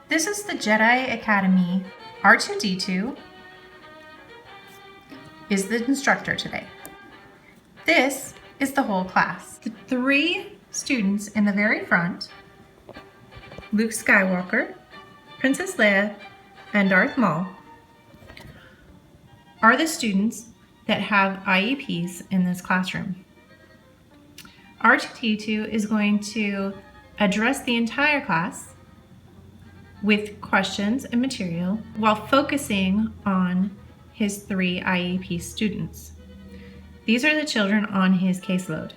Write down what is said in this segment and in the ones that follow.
This is the Jedi Academy. R2-D2 is the instructor today. This is the whole class. The 3 students in the very front, Luke Skywalker, Princess Leia, and Darth Maul, are the students that have IEPs in this classroom. R2-D2 is going to address the entire class with questions and material while focusing on his 3 IEP students. These are the children on his caseload,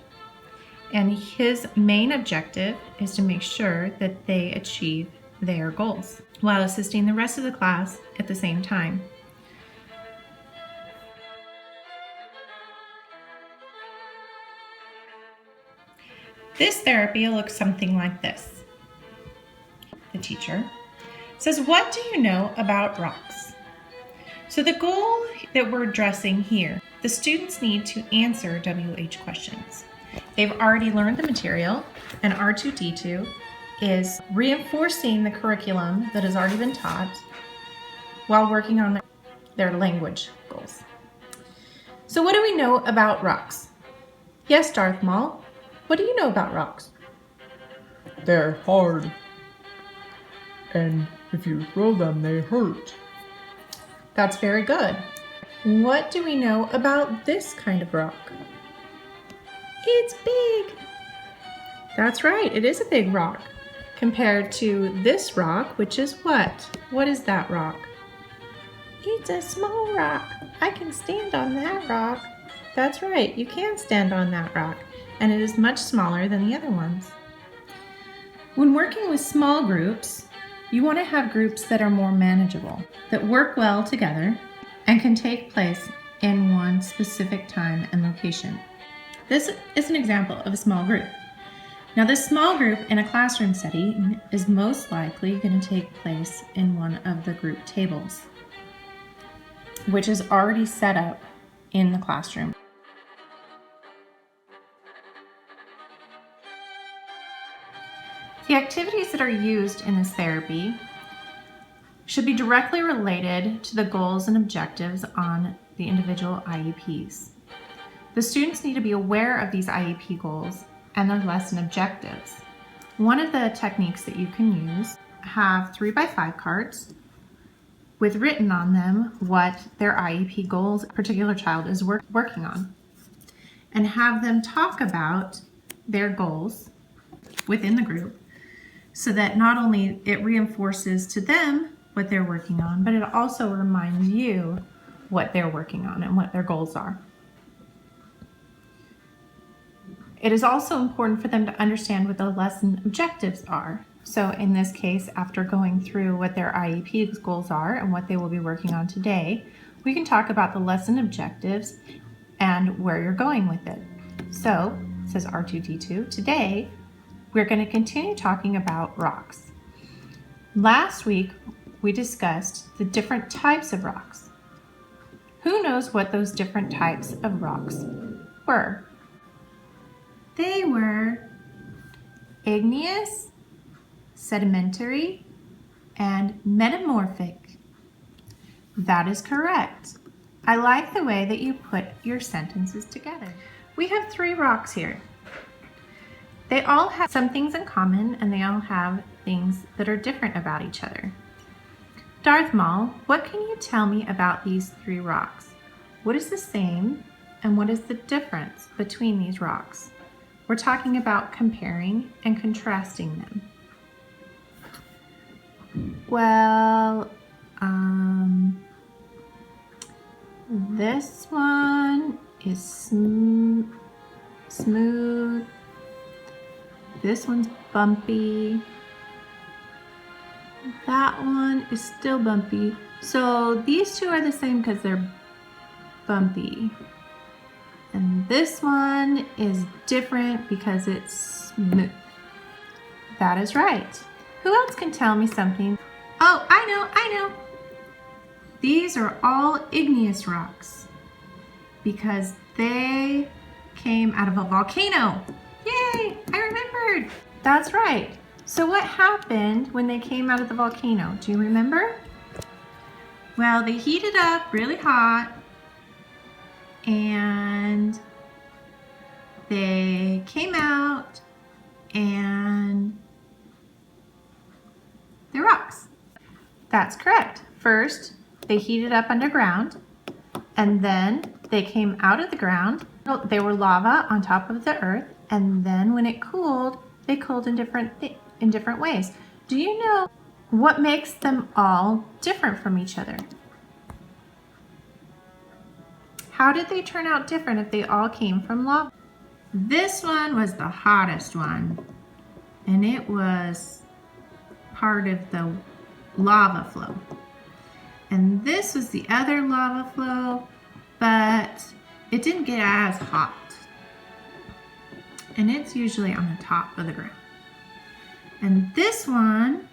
and his main objective is to make sure that they achieve their goals while assisting the rest of the class at the same time. This therapy looks something like this. The teacher says, "What do you know about rocks?" So the goal that we're addressing here, the students need to answer WH questions. They've already learned the material, and R2-D2 is reinforcing the curriculum that has already been taught while working on their language goals. So what do we know about rocks? Yes, Darth Maul, what do you know about rocks? They're hard, and if you throw them, they hurt. That's very good. What do we know about this kind of rock? It's big. That's right, it is a big rock compared to this rock, which is what? What is that rock? It's a small rock. I can stand on that rock. That's right, you can stand on that rock, and it is much smaller than the other ones. When working with small groups, you want to have groups that are more manageable, that work well together, and can take place in one specific time and location. This is an example of a small group. Now, this small group in a classroom setting is most likely going to take place in one of the group tables, which is already set up in the classroom. The activities that are used in this therapy should be directly related to the goals and objectives on the individual IEPs. The students need to be aware of these IEP goals and their lesson objectives. One of the techniques that you can use have 3x5 cards with written on them what their IEP goals a particular child is working on, and have them talk about their goals within the group, so that not only it reinforces to them what they're working on, but it also reminds you what they're working on and what their goals are. It is also important for them to understand what the lesson objectives are. So in this case, after going through what their IEP goals are and what they will be working on today, we can talk about the lesson objectives and where you're going with it. So, says R2-D2, today we're going to continue talking about rocks. Last week, we discussed the different types of rocks. Who knows what those different types of rocks were? They were igneous, sedimentary, and metamorphic. That is correct. I like the way that you put your sentences together. We have 3 rocks here. They all have some things in common, and they all have things that are different about each other. Darth Maul, what can you tell me about these 3 rocks? What is the same, and what is the difference between these rocks? We're talking about comparing and contrasting them. Well, this one is smooth. This one's bumpy. That one is still bumpy. So these 2 are the same because they're bumpy. And this one is different because it's smooth. That is right. Who else can tell me something? Oh, I know. These are all igneous rocks because they came out of a volcano. Yay, I remembered. That's right. So what happened when they came out of the volcano? Do you remember? Well, they heated up really hot and they came out and they're rocks. That's correct. First, they heated up underground and then they came out of the ground. They were lava on top of the earth, and then when it cooled, they cooled in different ways. Do you know what makes them all different from each other? How did they turn out different if they all came from lava? This one was the hottest one, and it was part of the lava flow. And this was the other lava flow, but it didn't get as hot. And it's usually on the top of the ground. And this one,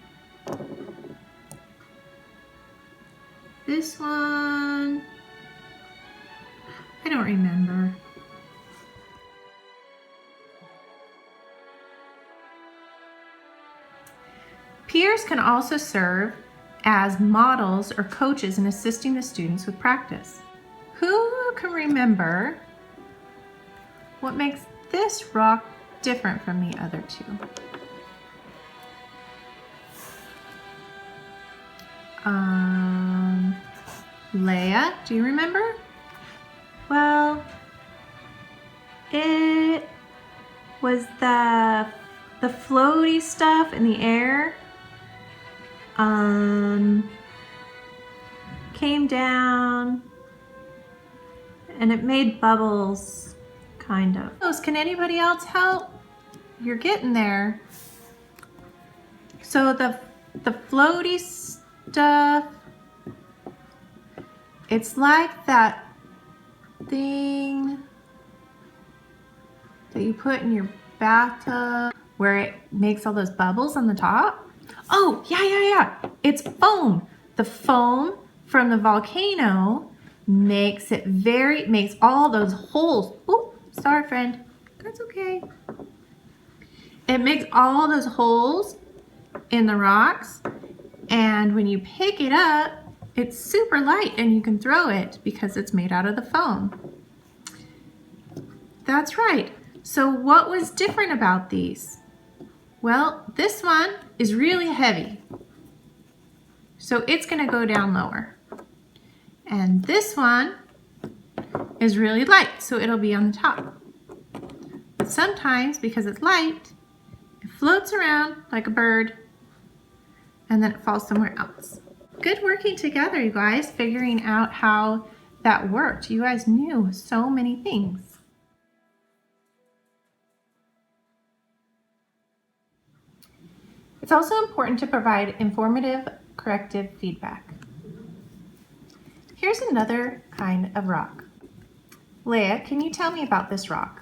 I don't remember. Peers can also serve as models or coaches in assisting the students with practice. Who can remember what makes this rock different from the other two? Leia, do you remember? Well, it was the floaty stuff in the air came down and it made bubbles, kind of. Can anybody else help? You're getting there. So the floaty stuff, it's like that thing that you put in your bathtub where it makes all those bubbles on the top. Oh, yeah. It's foam. The foam from the volcano makes all those holes. Oh, sorry, friend. That's okay. It makes all those holes in the rocks, and when you pick it up, it's super light and you can throw it because it's made out of the foam. That's right. So what was different about these? Well, this one is really heavy, so it's going to go down lower. And this one is really light, so it'll be on the top. But sometimes, because it's light, it floats around like a bird, and then it falls somewhere else. Good working together, you guys, figuring out how that worked. You guys knew so many things. It's also important to provide informative, corrective feedback. Here's another kind of rock. Leia, can you tell me about this rock?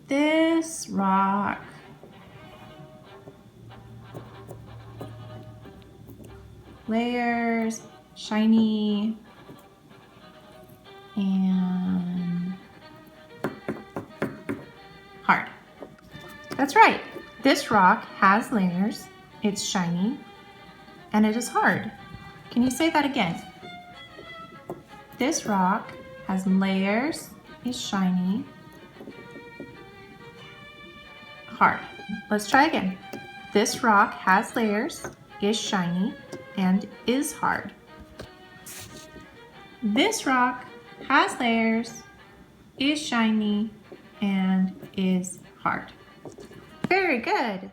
This rock layers, shiny, and hard. That's right. This rock has layers, it's shiny, and it is hard. Can you say that again? This rock has layers, is shiny, hard. Let's try again. This rock has layers, is shiny, and is hard. This rock has layers, is shiny, and is hard. Very good.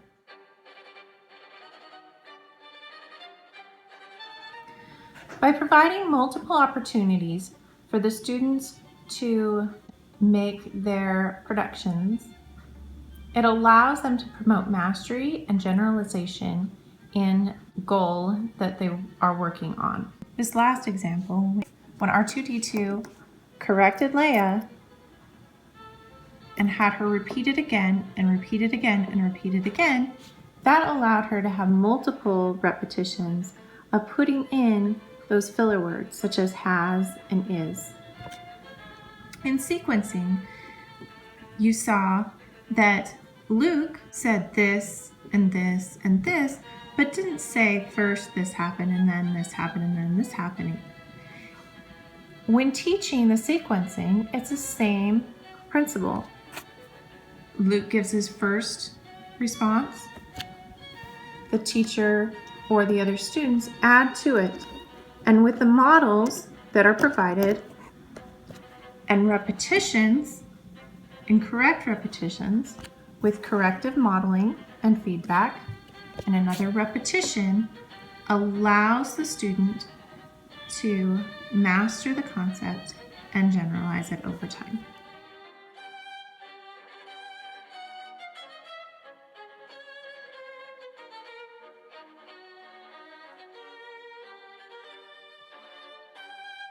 By providing multiple opportunities for the students to make their productions, it allows them to promote mastery and generalization in goal that they are working on. This last example, when R2-D2 corrected Leia and had her repeat it again and repeat it again and repeat it again, that allowed her to have multiple repetitions of putting in those filler words such as has and is. In sequencing, you saw that Luke said this and this and this, but didn't say first this happened and then this happened and then this happened. When teaching the sequencing, it's the same principle. Luke gives his first response. The teacher or the other students add to it. And with the models that are provided and repetitions, incorrect repetitions, with corrective modeling and feedback, and another repetition allows the student to master the concept and generalize it over time.